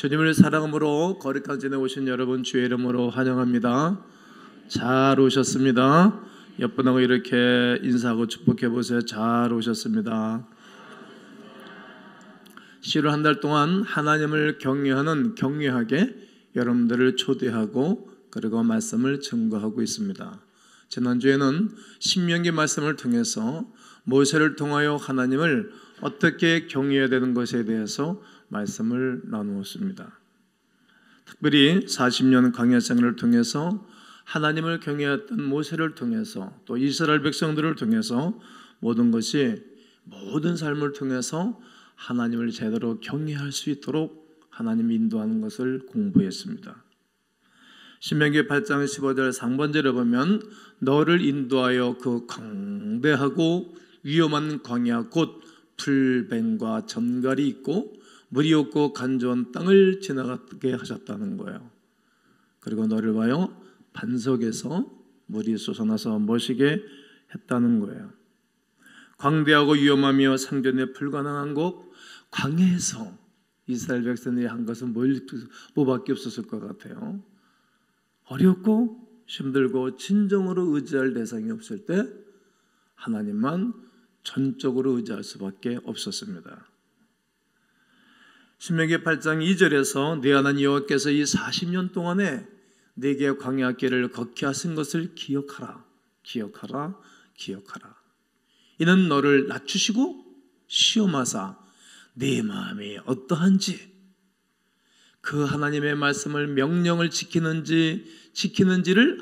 주님을 사랑함으로 거룩한 오신 여러분 주의 이름으로 환영합니다. 잘 오셨습니다. 옆분하고 이렇게 인사하고 축복해 보세요. 잘 오셨습니다. 10월 한 달 동안 하나님을 경외하는 경외하게 여러분들을 초대하고 그리고 말씀을 증거하고 있습니다. 지난주에는 신명기 말씀을 통해서 모세를 통하여 하나님을 어떻게 경외해야 되는 것에 대해서 말씀을 나누었습니다. 특별히 40년 광야 생활을 통해서 하나님을 경외했던 모세를 통해서 또 이스라엘 백성들을 통해서 모든 삶을 통해서 하나님을 제대로 경외할 수 있도록 하나님이 인도하는 것을 공부했습니다. 신명기 8장 15절 상반절에 보면 너를 인도하여 그 광대하고 위험한 광야 곧 풀뱀과 전갈이 있고 물이 없고 간조한 땅을 지나가게 하셨다는 거예요. 그리고 너를 봐요 반석에서 물이 솟아나서 마시게 했다는 거예요. 광대하고 위험하며 상전에 불가능한 곳 광야에서 이스라엘 백성들이 한 것은 뭐밖에 없었을 것 같아요. 어렵고 힘들고 진정으로 의지할 대상이 없을 때 하나님만 전적으로 의지할 수밖에 없었습니다. 신명기 8장 2절에서 네 하나님 여호와께서 이 40년 동안에 네게 광야길을 걷게 하신 것을 기억하라. 이는 너를 낮추시고 시험하사 네 마음이 어떠한지 그 하나님의 말씀을 명령을 지키는지를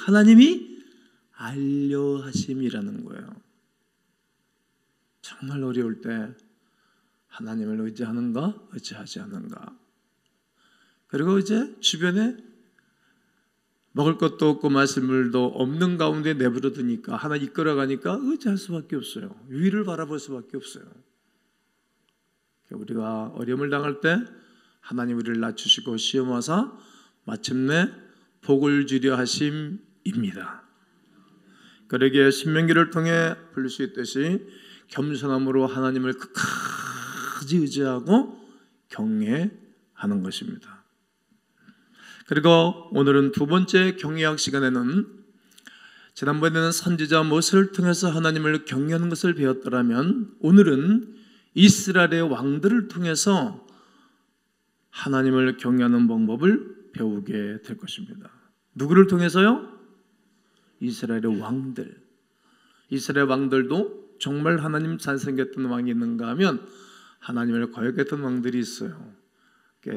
하나님이 알려 하심이라는 거예요. 정말 어려울 때 하나님을 의지하는가 의지하지 않는가. 그리고 이제 주변에 먹을 것도 없고 마실 물도 없는 가운데 내버려 두니까 하나 이끌어가니까 의지할 수밖에 없어요. 위를 바라볼 수밖에 없어요. 우리가 어려움을 당할 때 하나님 우리를 낮추시고 시험하사 마침내 복을 주려 하심입니다. 그러기에 신명기를 통해 부를 수 있듯이 겸손함으로 하나님을 끝까지 의지하고 경외하는 것입니다. 그리고 오늘은 두 번째 경외학 시간에는 지난번에는 선지자 모세를 통해서 하나님을 경외하는 것을 배웠더라면 오늘은 이스라엘의 왕들을 통해서 하나님을 경외하는 방법을 배우게 될 것입니다. 누구를 통해서요? 이스라엘의 왕들. 이스라엘 왕들도 정말 하나님 잘생겼던 왕이 있는가 하면 하나님을 거역했던 왕들이 있어요.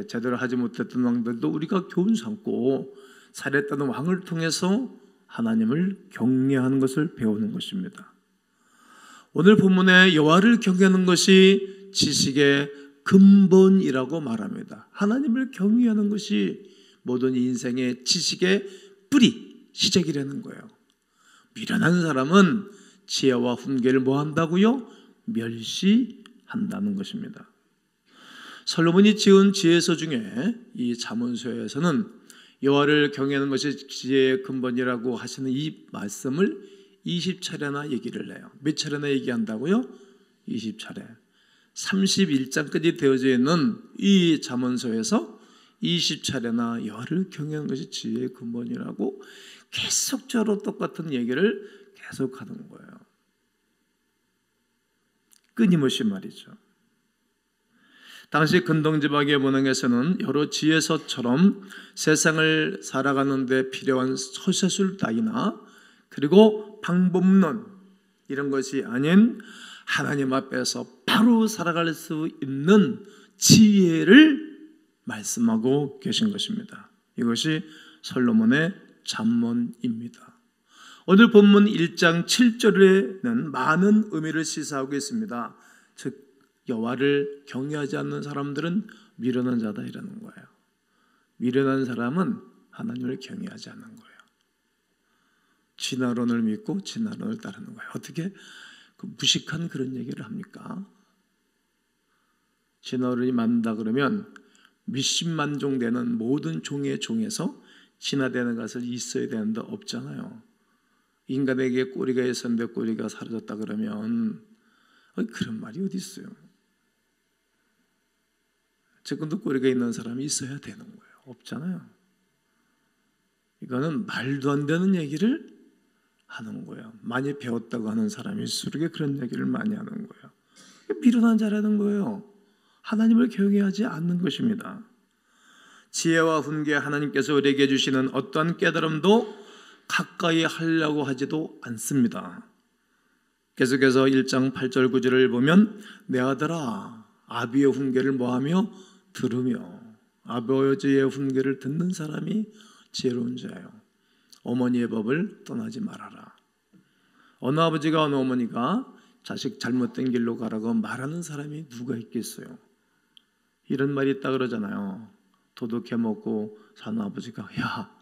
제대로 하지 못했던 왕들도 우리가 교훈 삼고 잘했던 왕을 통해서 하나님을 경외하는 것을 배우는 것입니다. 오늘 본문에 여호와를 경외하는 것이 지식의 근본이라고 말합니다. 하나님을 경외하는 것이 모든 인생의 지식의 뿌리, 시작이라는 거예요. 미련한 사람은 지혜와 훈계를 뭐한다고요? 멸시한다는 것입니다. 솔로몬이 지은 지혜서 중에 이 잠언서에서는 여호와를 경외하는 것이 지혜의 근본이라고 하시는 이 말씀을 20차례나 얘기를 해요. 몇 차례나 얘기한다고요? 20차례. 31장까지 되어져 있는 이 잠언서에서 20차례나 여호와를 경외하는 것이 지혜의 근본이라고 계속적으로 똑같은 얘기를 계속하는 거예요. 끊임없이 말이죠. 당시 근동지방의 문헌에서는 여러 지혜서처럼 세상을 살아가는 데 필요한 서세술 따위나 그리고 방법론 이런 것이 아닌 하나님 앞에서 바로 살아갈 수 있는 지혜를 말씀하고 계신 것입니다. 이것이 솔로몬의 잠언입니다. 오늘 본문 1장 7절에는 많은 의미를 시사하고 있습니다. 즉 여호와를 경외하지 않는 사람들은 미련한 자다 이라는 거예요. 미련한 사람은 하나님을 경외하지 않는 거예요. 진화론을 믿고 진화론을 따르는 거예요. 어떻게 무식한 그런 얘기를 합니까? 진화론이 맞는다 그러면 몇십만 종 되는 모든 종의 종에서 진화되는 것을 있어야 되는데 없잖아요. 인간에게 꼬리가 있었는데 꼬리가 사라졌다 그러면 그런 말이 어디 있어요? 지금도 꼬리가 있는 사람이 있어야 되는 거예요. 없잖아요. 이거는 말도 안 되는 얘기를 하는 거예요. 많이 배웠다고 하는 사람일수록 그런 얘기를 많이 하는 거예요. 미련한 자라는 거예요. 하나님을 경외하지 않는 것입니다. 지혜와 훈계, 하나님께서 우리에게 주시는 어떠한 깨달음도 가까이 하려고 하지도 않습니다. 계속해서 1장 8절 9절을 보면 내 아들아 아비의 훈계를 뭐하며 들으며 아버지의 훈계를 듣는 사람이 지혜로운 자요. 어머니의 법을 떠나지 말아라. 어느 아버지가 어느 어머니가 자식 잘못된 길로 가라고 말하는 사람이 누가 있겠어요? 이런 말이 있다 그러잖아요. 도둑 해먹고 사는 아버지가 야,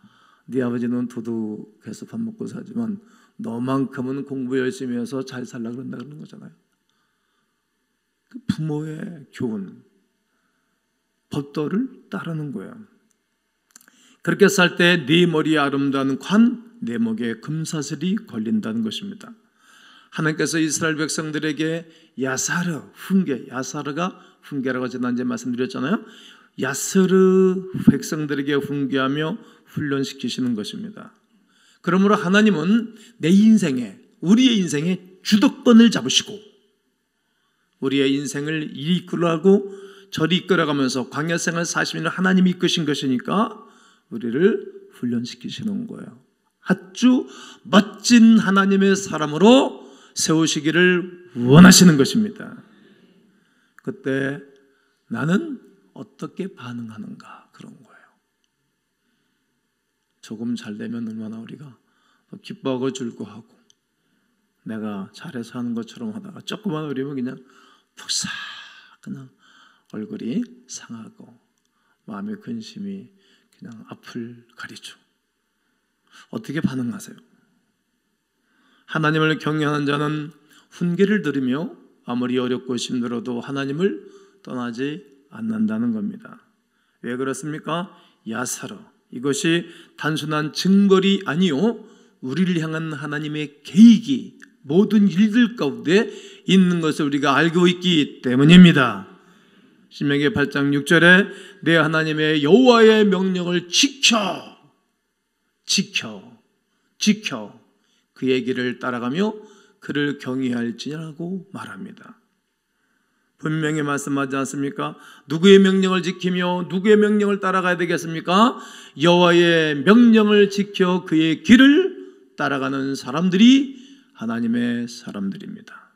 네 아버지는 도둑해서 밥 먹고 사지만 너만큼은 공부 열심히 해서 잘 살라 그런다 그러는 거잖아요. 그 부모의 교훈, 법도를 따르는 거예요. 그렇게 살 때 네 머리에 아름다운 관, 내 목에 금사슬이 걸린다는 것입니다. 하나님께서 이스라엘 백성들에게 야사르, 훈계, 야사르가 훈계라고 지난주에 말씀드렸잖아요. 야사르 백성들에게 훈계하며 훈련시키시는 것입니다. 그러므로 하나님은 내 인생에, 우리의 인생에 주도권을 잡으시고 우리의 인생을 이끌어가고 저리 이끌어가면서 광야생활 40년을 하나님이 이끄신 것이니까 우리를 훈련시키시는 거예요. 아주 멋진 하나님의 사람으로 세우시기를 원하시는 것입니다. 그때 나는 어떻게 반응하는가 그런 거예요. 조금 잘 되면 얼마나 우리가 기뻐하고 즐거워하고 내가 잘해서 하는 것처럼 하다가 조금만 어리면 그냥 푹싹 그냥 얼굴이 상하고 마음의 근심이 그냥 앞을 가리죠. 어떻게 반응하세요? 하나님을 경외하는 자는 훈계를 들으며 아무리 어렵고 힘들어도 하나님을 떠나지 않는다는 겁니다. 왜 그렇습니까? 야사로 이것이 단순한 증거리 아니요 우리를 향한 하나님의 계획이 모든 일들 가운데 있는 것을 우리가 알고 있기 때문입니다. 신명기 8장 6절에 내 하나님의 여호와의 명령을 지켜 그의 길을 따라가며 그를 경외할지라고 말합니다. 분명히 말씀하지 않습니까? 누구의 명령을 지키며 누구의 명령을 따라가야 되겠습니까? 여호와의 명령을 지켜 그의 길을 따라가는 사람들이 하나님의 사람들입니다.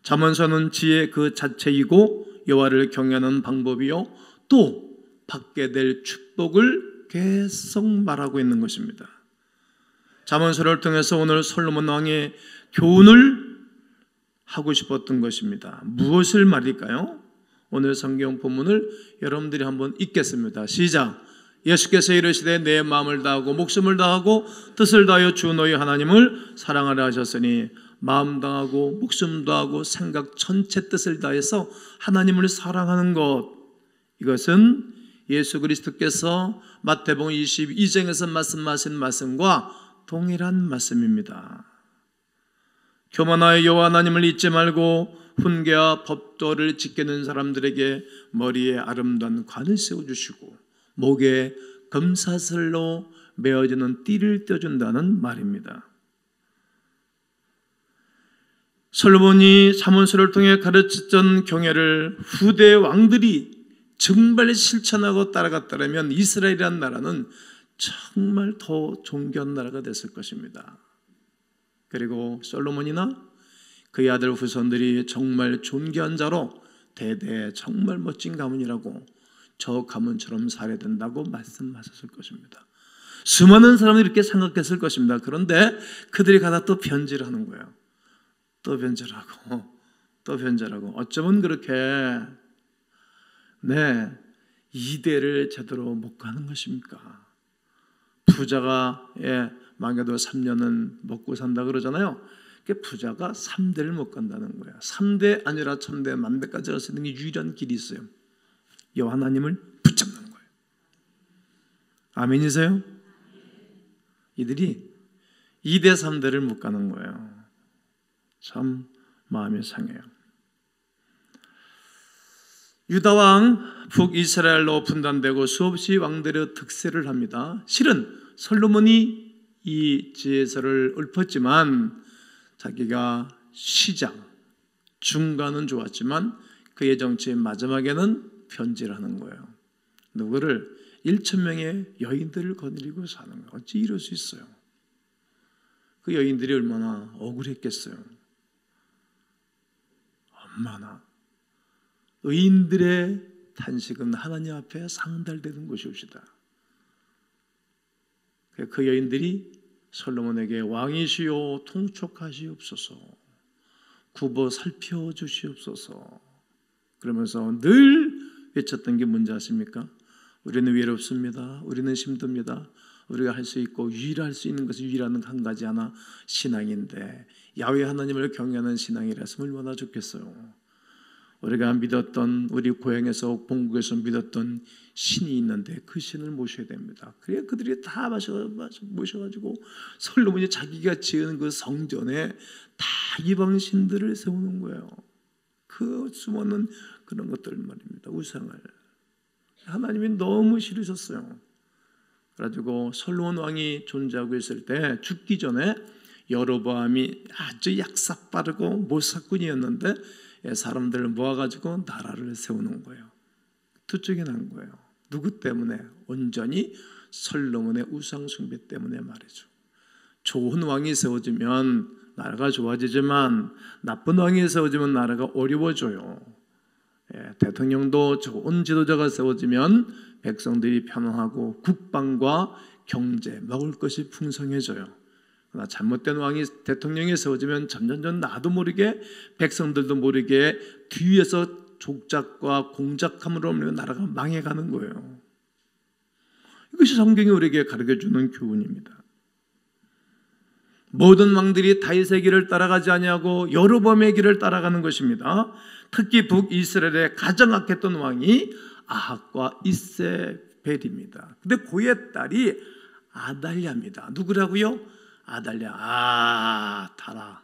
잠언서는 지혜 그 자체이고 여호와를 경외하는 방법이요 또 받게 될 축복을 계속 말하고 있는 것입니다. 잠언서를 통해서 오늘 솔로몬 왕의 교훈을 하고 싶었던 것입니다. 무엇을 말일까요? 오늘 성경 본문을 여러분들이 한번 읽겠습니다. 시작. 예수께서 이르시되 내 마음을 다하고 목숨을 다하고 뜻을 다하여 주 너희 하나님을 사랑하라 하셨으니 마음 다하고 목숨 다하고 생각 전체 뜻을 다해서 하나님을 사랑하는 것, 이것은 예수 그리스도께서 마태복음 22장에서 말씀하신 말씀과 동일한 말씀입니다. 교만하여 여호와 하나님을 잊지 말고 훈계와 법도를 지키는 사람들에게 머리에 아름다운 관을 세워주시고 목에 금사슬로 메어지는 띠를 떼준다는 말입니다. 솔로몬이 잠언서를 통해 가르쳤던 경애를 후대 왕들이 정말 실천하고 따라갔다면 이스라엘이라는 나라는 정말 더 존귀한 나라가 됐을 것입니다. 그리고 솔로몬이나 그의 아들 후손들이 정말 존귀한 자로 대대 정말 멋진 가문이라고 저 가문처럼 살아야 된다고 말씀하셨을 것입니다. 수많은 사람들이 이렇게 생각했을 것입니다. 그런데 그들이 가다 또 변질을 하는 거예요. 또 변절하고 어쩌면 그렇게 이대를 제대로 못 가는 것입니까? 부자가 망해도 3년은 먹고 산다 그러잖아요. 부자가 3대를 못 간다는 거예요. 3대 아니라 1000대, 10,000대까지 갈 수 있는 게 유일한 길이 있어요. 여호와 하나님을 붙잡는 거예요. 아멘이세요? 이들이 2대, 3대를 못 가는 거예요. 참 마음이 상해요. 유다 왕 북이스라엘로 분단되고 수없이 왕들의 득세를 합니다. 실은 솔로몬이 이 지혜서를 읊었지만 자기가 시작, 중간은 좋았지만 그의 정치의 마지막에는 편지를 하는 거예요. 누구를? 1,000명의 여인들을 거느리고 사는 거예요. 어찌 이럴 수 있어요? 그 여인들이 얼마나 억울했겠어요. 얼마나. 의인들의 탄식은 하나님 앞에 상달되는 것이옵시다. 그 여인들이 솔로몬에게 왕이시여 통촉하시옵소서, 굽어 살펴주시옵소서 그러면서 늘 외쳤던 게 뭔지 아십니까? 우리는 외롭습니다. 우리는 힘듭니다. 우리가 할 수 있고 유일할 수 있는 것이 유일한 한 가지 하나 신앙인데 야훼 하나님을 경외하는 신앙이라으면 얼마나 좋겠어요. 우리가 믿었던, 우리 고향에서 본국에서 믿었던 신이 있는데 그 신을 모셔야 됩니다. 그래 그들이 다 모셔가지고 솔로몬이 자기가 지은 그 성전에 다 이방 신들을 세우는 거예요. 그 숨어는 그런 것들 말입니다. 우상을. 하나님이 너무 싫으셨어요. 그래가지고 솔로몬 왕이 존재하고 있을 때 죽기 전에 여로보암이 아주 약삭 빠르고 모사꾼이었는데 사람들을 모아가지고 나라를 세우는 거예요. 투쪽이 난 거예요. 누구 때문에? 온전히 솔로몬의 우상 숭배 때문에 말이죠. 좋은 왕이 세워지면 나라가 좋아지지만 나쁜 왕이 세워지면 나라가 어려워져요. 대통령도 좋은 지도자가 세워지면 백성들이 편안하고 국방과 경제, 먹을 것이 풍성해져요. 그러나 잘못된 왕이, 대통령이 세워지면 점점 나도 모르게, 백성들도 모르게 뒤에서 족작과 공작함으로 나라가 망해가는 거예요. 이것이 성경이 우리에게 가르쳐주는 교훈입니다. 모든 왕들이 다윗의 길을 따라가지 아니하고 여로보암의 길을 따라가는 것입니다. 특히 북이스라엘의 가장 악했던 왕이 아합과 이세벨입니다. 근데 그의 딸이 아달랴입니다. 누구라고요? 아달랴. 타라.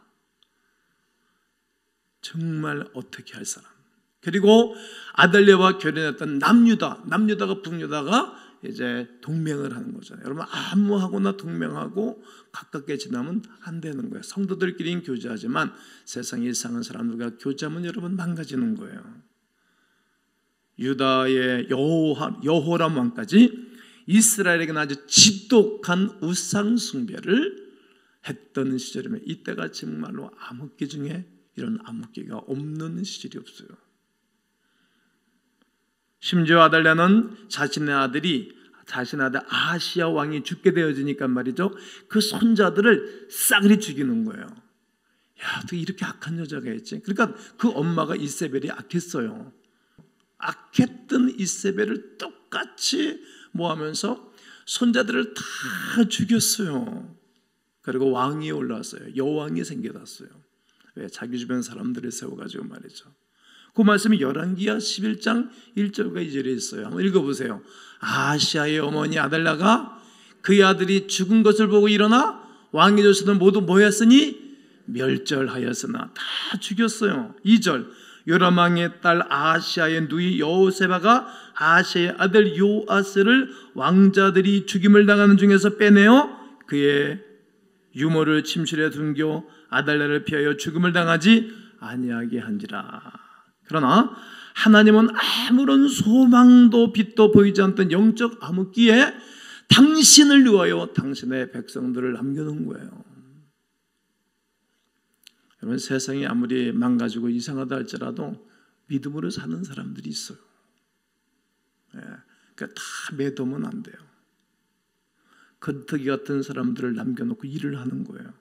정말 어떻게 할 사람. 그리고 아달랴와 결혼했던 남유다가 북유다가 이제 동맹을 하는 거잖아요. 여러분 아무하고나 동맹하고 가깝게 지나면 안 되는 거예요. 성도들끼리는 교제하지만 세상에 이상한 사람들과 교제하면 여러분 망가지는 거예요. 유다의 여호람 왕까지 이스라엘에게는 아주 지독한 우상 숭배를 했던 시절이면 이때가 정말로 암흑기 중에 이런 암흑기가 없는 시절이 없어요. 심지어 아달랴는 자신의 아들 아하시야 왕이 죽게 되어지니까 말이죠, 그 손자들을 싸그리 죽이는 거예요. 야, 어떻게 이렇게 악한 여자가 있지? 그러니까 그 엄마가 이세벨이 악했어요. 악했던 이세벨을 똑같이 모하면서 손자들을 다 죽였어요. 그리고 왕이 올라왔어요. 여왕이 생겨났어요. 왜? 자기 주변 사람들을 세워가지고 말이죠. 그 말씀이 열왕기하 11장 1절과 2절에 있어요. 한번 읽어보세요. 아하시아의 어머니 아달랴가 그의 아들이 죽은 것을 보고 일어나 왕의 조선을 모두 모였으니 멸절하였으나 다 죽였어요. 2절 요람 왕의 딸 아하시아의 누이 여호세바가 아하시아의 아들 요아스를 왕자들이 죽임을 당하는 중에서 빼내어 그의 유모를 침실에 숨겨 아달랴를 피하여 죽음을 당하지 아니하게 한지라. 그러나 하나님은 아무런 소망도 빛도 보이지 않던 영적 암흑기에 당신을 위하여 당신의 백성들을 남겨놓은 거예요. 여러분, 세상이 아무리 망가지고 이상하다 할지라도 믿음으로 사는 사람들이 있어요. 그러니까 다 매도면 안 돼요. 건더기 같은 사람들을 남겨놓고 일을 하는 거예요.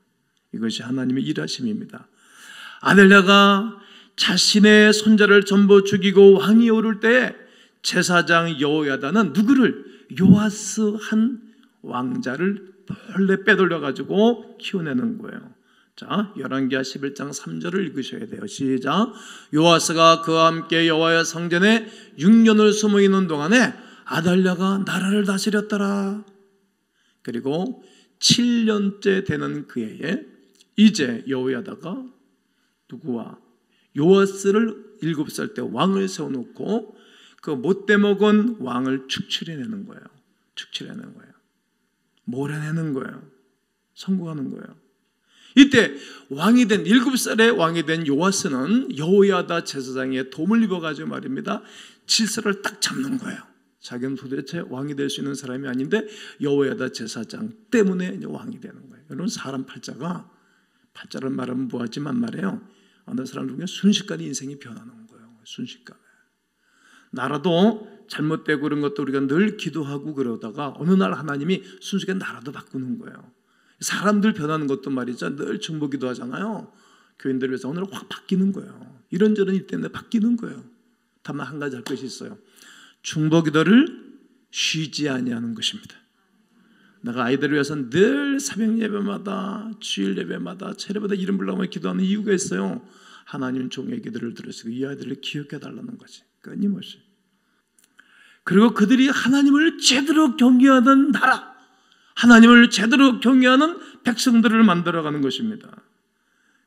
이것이 하나님의 일하심입니다. 아달랴가 자신의 손자를 전부 죽이고 왕이 오를 때 제사장 여호야다는 누구를? 요아스 한 왕자를 몰래 빼돌려 가지고 키워내는 거예요. 자, 열왕기하 11장 3절을 읽으셔야 돼요. 시작. 요아스가 그와 함께 여호와의 성전에 6년을 숨어 있는 동안에 아달랴가 나라를 다스렸더라. 그리고 7년째 되는 그 해에 이제 여호야다가 누구와 요아스를 7살 때 왕을 세워놓고 그 못돼 먹은 왕을 축출해내는 거예요. 축출해내는 거예요. 몰아내는 거예요. 성공하는 거예요. 이때 왕이 된 7살의 왕이 된 요아스는 여호야다 제사장의 도움을 입어가지고 말입니다, 질서를 딱 잡는 거예요. 자기는 도대체 왕이 될 수 있는 사람이 아닌데 여호야다 제사장 때문에 왕이 되는 거예요. 여러분, 사람 팔자를 말하면 뭐하지만 말이에요, 어느 사람 중에 순식간에 인생이 변하는 거예요. 순식간에. 나라도 잘못되고 그런 것도 우리가 늘 기도하고 그러다가 어느 날 하나님이 순식간에 나라도 바꾸는 거예요. 사람들 변하는 것도 말이죠, 늘 중보기도 하잖아요. 교인들을 위해서 오늘 확 바뀌는 거예요. 이런저런 일 때문에 바뀌는 거예요. 다만 한 가지 할 것이 있어요. 중보기도를 쉬지 아니하는 것입니다. 내가 아이들을 위해서 늘 새벽 예배마다, 주일 예배마다, 차례마다 이름 불러가며 기도하는 이유가 있어요. 하나님 종의 기도를 들으시고 이 아이들을 기억해 달라는 거지. 끊임없이. 그리고 그들이 하나님을 제대로 경외하는 나라, 하나님을 제대로 경외하는 백성들을 만들어가는 것입니다.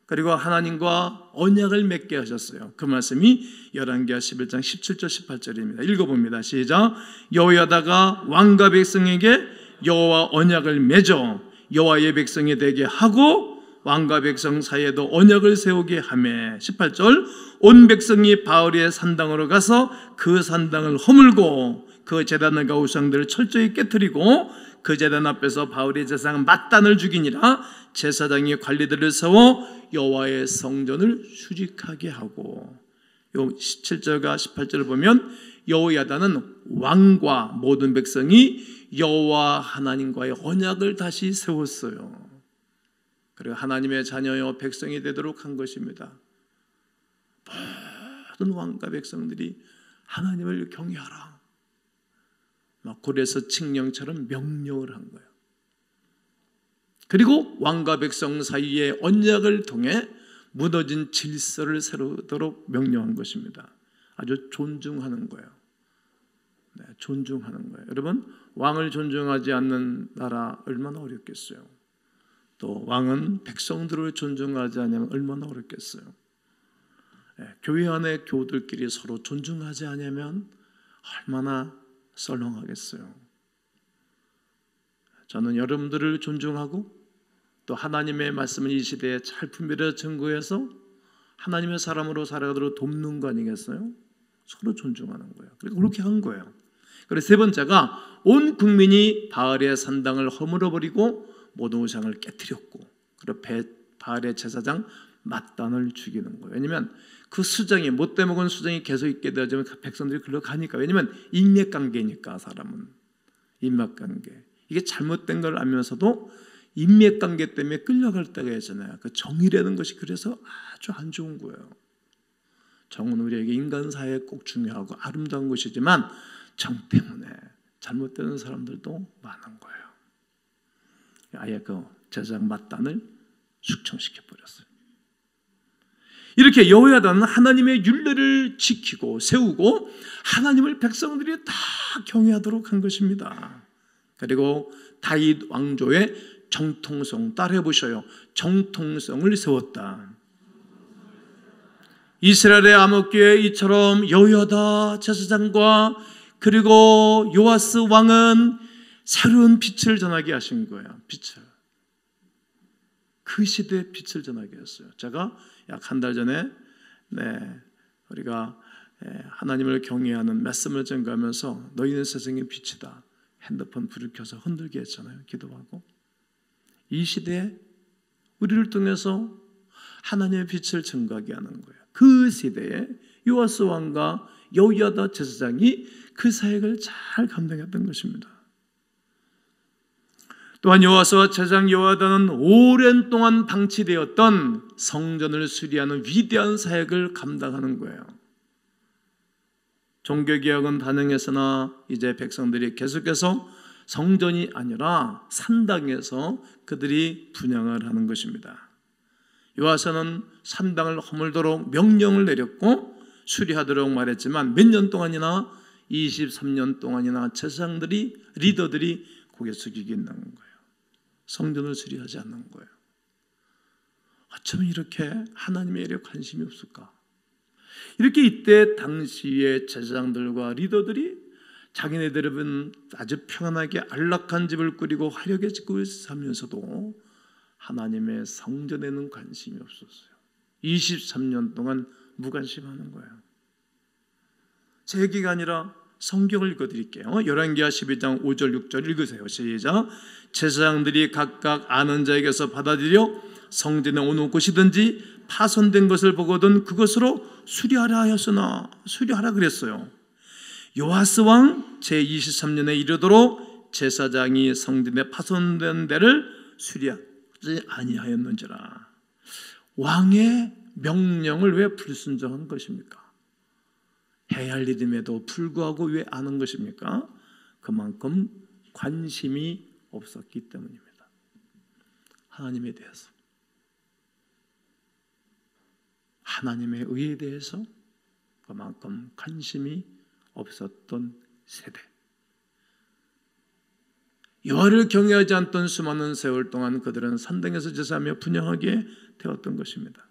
그리고 하나님과 언약을 맺게 하셨어요. 그 말씀이 열왕기하 11장 17절 18절입니다. 읽어봅니다. 시작. 여호야다가 왕과 백성에게 여호와 언약을 맺어 여호와의 백성이 되게 하고 왕과 백성 사이에도 언약을 세우게 하며 18절 온 백성이 바알의 산당으로 가서 그 산당을 허물고 그 제단과 우상들을 철저히 깨뜨리고 그 제단 앞에서 바알의 제사장 맏단을 죽이니라. 제사장이 관리들을 세워 여호와의 성전을 수직하게 하고, 요 17절과 18절을 보면 여호야다는 왕과 모든 백성이 여호와 하나님과의 언약을 다시 세웠어요. 그리고 하나님의 자녀여 백성이 되도록 한 것입니다. 모든 왕과 백성들이 하나님을 경외하라. 막 고레스 칙령처럼 명령을 한 거예요. 그리고 왕과 백성 사이의 언약을 통해 무너진 질서를 세우도록 명령한 것입니다. 아주 존중하는 거예요. 네, 존중하는 거예요. 여러분, 왕을 존중하지 않는 나라 얼마나 어렵겠어요. 또 왕은 백성들을 존중하지 않으면 얼마나 어렵겠어요. 네, 교회 안에 교우들끼리 서로 존중하지 않으면 얼마나 썰렁하겠어요. 저는 여러분들을 존중하고 또 하나님의 말씀을 이 시대에 잘 분별해 증거해서 하나님의 사람으로 살아가도록 돕는 거 아니겠어요? 서로 존중하는 거예요. 그리고 그렇게 한 거예요. 그리고 세 번째가 온 국민이 바알의 산당을 허물어버리고 모든 우상을 깨뜨렸고, 그리고 바알의 제사장 맏단을 죽이는 거예요. 왜냐하면 그 수정이 못돼 먹은 수정이 계속 있게 되어지면 백성들이 글로 가니까. 왜냐하면 인맥관계니까. 사람은 인맥관계, 이게 잘못된 걸 알면서도 인맥관계 때문에 끌려갈 때가 있잖아요. 그 정이라는 것이 그래서 아주 안 좋은 거예요. 정은 우리에게 인간 사회에 꼭 중요하고 아름다운 것이지만 정 때문에 잘못되는 사람들도 많은 거예요. 아예 그 제사장 맏단을 숙청시켜 버렸어요. 이렇게 여호야다는 하나님의 율례를 지키고 세우고 하나님을 백성들이 다 경외하도록 한 것입니다. 그리고 다윗 왕조의 정통성, 따라해 보셔요. 정통성을 세웠다. 이스라엘의 암흑교회 이처럼 여호야다 제사장과 그리고 요아스 왕은 새로운 빛을 전하게 하신 거예요. 빛을. 그 시대의 빛을 전하게 했어요. 제가 약 한 달 전에 우리가 하나님을 경외하는 말씀을 전가하면서 너희는 세상의 빛이다. 핸드폰 불을 켜서 흔들게 했잖아요. 기도하고. 이 시대에 우리를 통해서 하나님의 빛을 증거하게 하는 거예요. 그 시대에 요아스 왕과 여호야다 제사장이 그 사역을 잘 감당했던 것입니다. 또한 요아스와 제사장 여호야다는 오랜 동안 방치되었던 성전을 수리하는 위대한 사역을 감당하는 거예요. 종교개혁은 단행했으나 이제 백성들이 계속해서 성전이 아니라 산당에서 그들이 분향을 하는 것입니다. 요아스는 산당을 허물도록 명령을 내렸고 수리하도록 말했지만 몇 년 동안이나 23년 동안이나 제사장들이, 리더들이 고개 숙이고 있는 거예요. 성전을 수리하지 않는 거예요. 어쩌면 이렇게 하나님의 일에 관심이 없을까? 이렇게 이때 당시의 제사장들과 리더들이 자기네들은 아주 평안하게 안락한 집을 꾸리고 화려하게 짓고 살면서도 하나님의 성전에는 관심이 없었어요. 23년 동안 무관심하는 거예요. 제 얘기가 아니라 성경을 읽어드릴게요. 열왕기하 12장 5절 6절 읽으세요. 시작. 제사장들이 각각 아는 자에게서 받아들여 성전에 어느 곳이든지 파손된 것을 보거든 그것으로 수리하라 하였으나, 수리하라 그랬어요. 요아스 왕 제23년에 이르도록 제사장이 성전에 파손된 데를 수리하지 아니하였는지라. 왕의 명령을 왜 불순종한 것입니까? 해야 할 일임에도 불구하고 왜 안 한 것입니까? 그만큼 관심이 없었기 때문입니다. 하나님에 대해서, 하나님의 의에 대해서 그만큼 관심이 없었던 세대. 여호와를 경외하지 않던 수많은 세월 동안 그들은 산당에서 제사하며 분향하게 되었던 것입니다.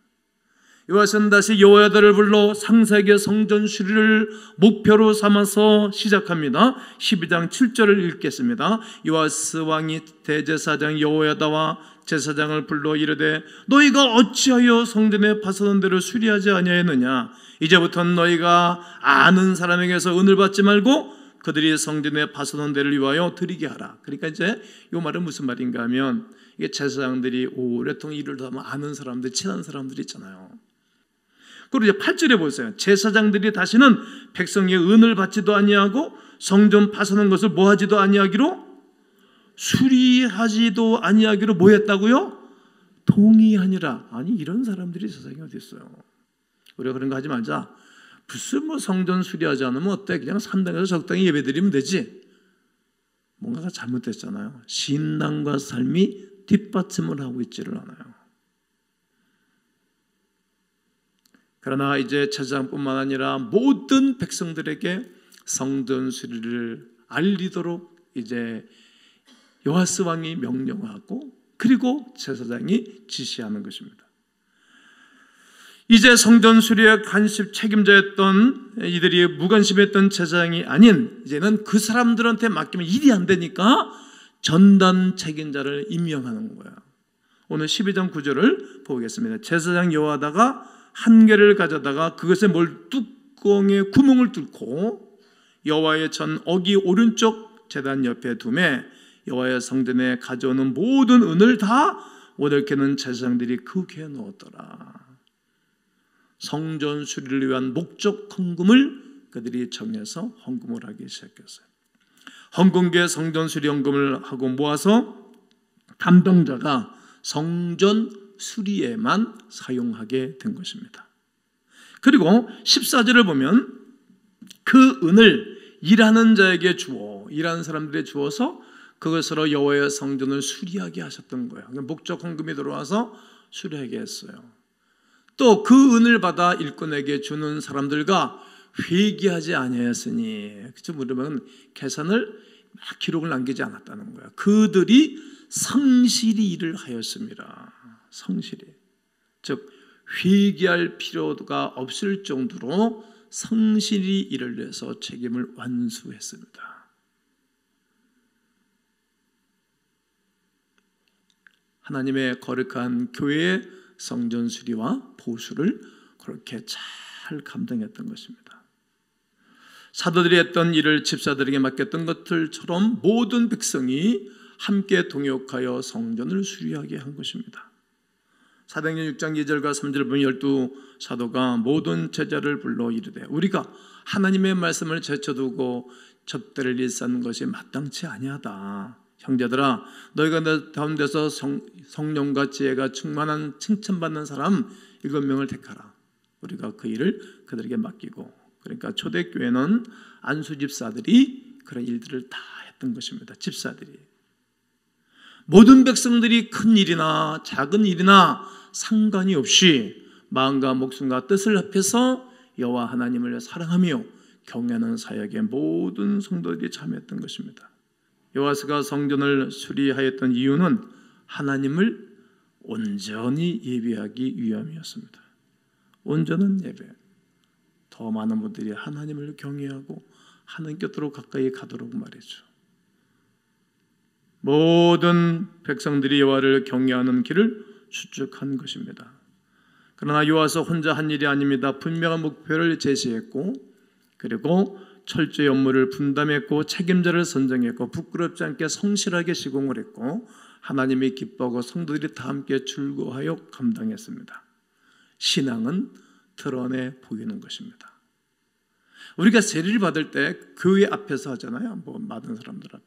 여호와께서는 다시 여호야다를 불러 상세하게 성전 수리를 목표로 삼아서 시작합니다. 12장 7절을 읽겠습니다. 요아스 왕이 대제사장 여호야다와 제사장을 불러 이르되 너희가 어찌하여 성전에 파손한 데를 수리하지 아니하였느냐? 이제부터는 너희가 아는 사람에게서 은을 받지 말고 그들이 성전에 파손한 데를 위하여 드리게 하라. 그러니까 이제 이 말은 무슨 말인가 하면, 이게 제사장들이 오랫동안 일을 하면 아는 사람들, 친한 사람들이 있잖아요. 그리고 이제 8절에 보세요. 제사장들이 다시는 백성의 은을 받지도 아니하고 성전 파손한 것을 뭐하지도 아니하기로, 수리하지도 아니하기로 뭐 했다고요? 동의하니라. 아니, 이런 사람들이 세상에 어디 있어요? 우리가 그런 거 하지 말자. 무슨 뭐 성전 수리하지 않으면 어때? 그냥 산당에서 적당히 예배드리면 되지. 뭔가가 잘못됐잖아요. 신앙과 삶이 뒷받침을 하고 있지를 않아요. 그러나 이제 제사장뿐만 아니라 모든 백성들에게 성전 수리를 알리도록 이제 요아스 왕이 명령하고, 그리고 제사장이 지시하는 것입니다. 이제 성전 수리의 관심 책임자였던 이들이 무관심했던 제사장이 아닌, 이제는 그 사람들한테 맡기면 일이 안 되니까 전담 책임자를 임명하는 거야. 오늘 12장 9절을 보겠습니다. 제사장 여호야다가 한 개를 가져다가 그것에 뚜껑에 구멍을 뚫고 여호와의 전 어기 오른쪽 제단 옆에 두매 여호와의 성전에 가져오는 모든 은을 다 오늘께는 제사장들이 그 궤에 넣었더라. 성전 수리를 위한 목적 헌금을 그들이 정해서 헌금을 하기 시작했어요. 헌금기에 성전 수리 헌금을 하고 모아서 담당자가 성전 수리에만 사용하게 된 것입니다. 그리고 14절을 보면 그 은을 일하는 자에게 주어, 일하는 사람들에 주어서 그것으로 여호와의 성전을 수리하게 하셨던 거예요. 목적 헌금이 들어와서 수리하게 했어요. 또 그 은을 받아 일꾼에게 주는 사람들과 회개하지 아니하였으니, 그렇죠? 물으면 계산을 막 기록을 남기지 않았다는 거예요. 그들이 성실히 일을 하였습니다. 성실히, 즉 회개할 필요가 없을 정도로 성실히 일을 해서 책임을 완수했습니다. 하나님의 거룩한 교회의 성전 수리와 보수를 그렇게 잘 감당했던 것입니다. 사도들이 했던 일을 집사들에게 맡겼던 것들처럼 모든 백성이 함께 동역하여 성전을 수리하게 한 것입니다. 사도행전 6장 2절과 3절을 보면 12사도가 모든 제자를 불러 이르되 우리가 하나님의 말씀을 제쳐두고 접대를 일삼는 것이 마땅치 아니하다. 형제들아, 너희가 내 가운데서 성령과 지혜가 충만한 칭찬받는 사람 7명을 택하라. 우리가 그 일을 그들에게 맡기고, 그러니까 초대교회는 안수 집사들이 그런 일들을 다 했던 것입니다. 집사들이. 모든 백성들이 큰 일이나 작은 일이나 상관이 없이 마음과 목숨과 뜻을 합해서 여호와 하나님을 사랑하며 경외하는 사역에 모든 성도들이 참여했던 것입니다. 요아스가 성전을 수리하였던 이유는 하나님을 온전히 예배하기 위함이었습니다. 온전한 예배. 더 많은 분들이 하나님을 경외하고 하나님 곁으로 가까이 가도록 말이죠. 모든 백성들이 여호와를 경외하는 길을 수축한 것입니다. 그러나 여호와서 혼자 한 일이 아닙니다. 분명한 목표를 제시했고 그리고 철저히 업무를 분담했고 책임자를 선정했고 부끄럽지 않게 성실하게 시공을 했고 하나님이 기뻐하고 성도들이 다 함께 즐거워하여 감당했습니다. 신앙은 드러내 보이는 것입니다. 우리가 세례를 받을 때 교회 앞에서 하잖아요. 뭐 많은 사람들 앞에.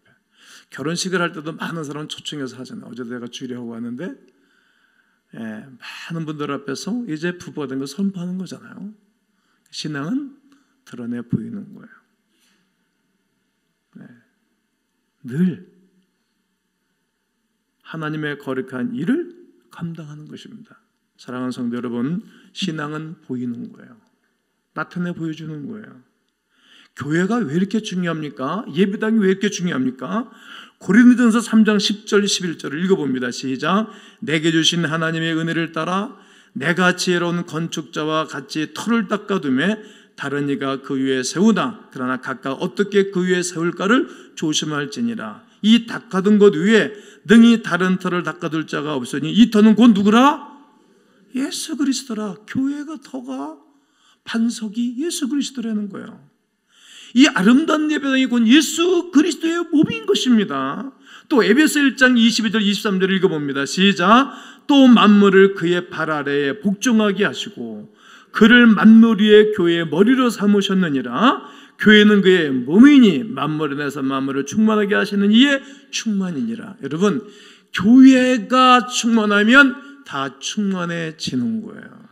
결혼식을 할 때도 많은 사람 초청해서 하잖아요. 어제도 내가 주례하고 왔는데 많은 분들 앞에서 이제 부부가 된 걸 선포하는 거잖아요. 신앙은 드러내 보이는 거예요. 늘 하나님의 거룩한 일을 감당하는 것입니다. 사랑하는 성도 여러분, 신앙은 보이는 거예요. 나타내 보여주는 거예요. 교회가 왜 이렇게 중요합니까? 예배당이 왜 이렇게 중요합니까? 고린도전서 3장 10절 11절을 읽어봅니다. 시작. 내게 주신 하나님의 은혜를 따라 내가 지혜로운 건축자와 같이 터를 닦아두매 다른 이가 그 위에 세우다. 그러나 각각 어떻게 그 위에 세울까를 조심할지니라. 이 닦아둔 것 위에 능히 다른 터를 닦아둘 자가 없으니 이 터는 곧 누구라? 예수 그리스도라. 교회가 터가 반석이 예수 그리스도라는 거예요. 이 아름다운 예배당이 곧 예수 그리스도의 몸인 것입니다. 또 에베소 1장 22절 23절 읽어봅니다. 시작. 또 만물을 그의 발 아래에 복종하게 하시고 그를 만물 위에 교회의 머리로 삼으셨느니라. 교회는 그의 몸이니 만물 안에서 만물을 충만하게 하시는 이의 충만이니라. 여러분, 교회가 충만하면 다 충만해지는 거예요.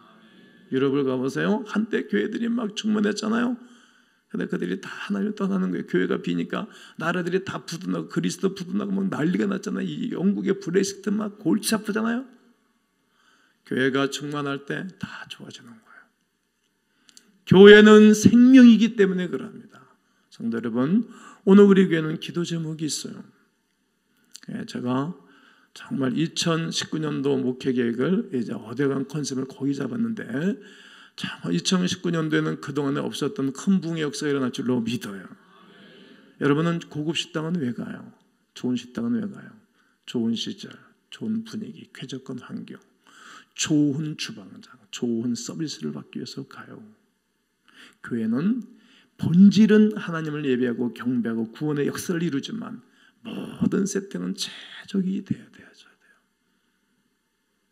유럽을 가보세요. 한때 교회들이 막 충만했잖아요. 근데 그들이 다 하나님을 떠나는 거예요. 교회가 비니까 나라들이 다 부도나고 그리스도 부도나고 막 난리가 났잖아요. 이 영국의 브렉시트 막 골치 아프잖아요. 교회가 충만할 때 다 좋아지는 거예요. 교회는 생명이기 때문에 그럽니다. 성도 여러분, 오늘 우리 교회는 기도 제목이 있어요. 제가 정말 2019년도 목회 계획을 이제 어대강 컨셉을 거의 잡았는데 2019년도에는 그동안에 없었던 큰 부흥의 역사가 일어날 줄로 믿어요. 여러분은 고급 식당은 왜 가요? 좋은 식당은 왜 가요? 좋은 시절, 좋은 분위기, 쾌적한 환경, 좋은 주방장, 좋은 서비스를 받기 위해서 가요. 교회는 본질은 하나님을 예배하고 경배하고 구원의 역사를 이루지만 모든 세팅은 최적이 되어야 돼요.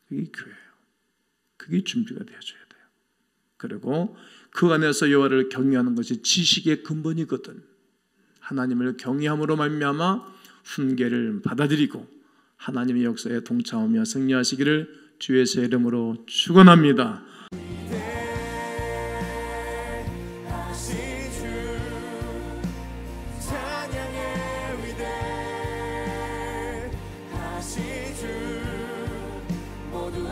그게 교회예요. 그게 준비가 되어줘야 돼요. 그리고 그 안에서 여호와를 경외하는 것이 지식의 근본이거든. 하나님을 경외함으로 말미암아 훈계를 받아들이고 하나님의 역사에 동참하며 승리하시기를 주의 새 이름으로 축원합니다. 모두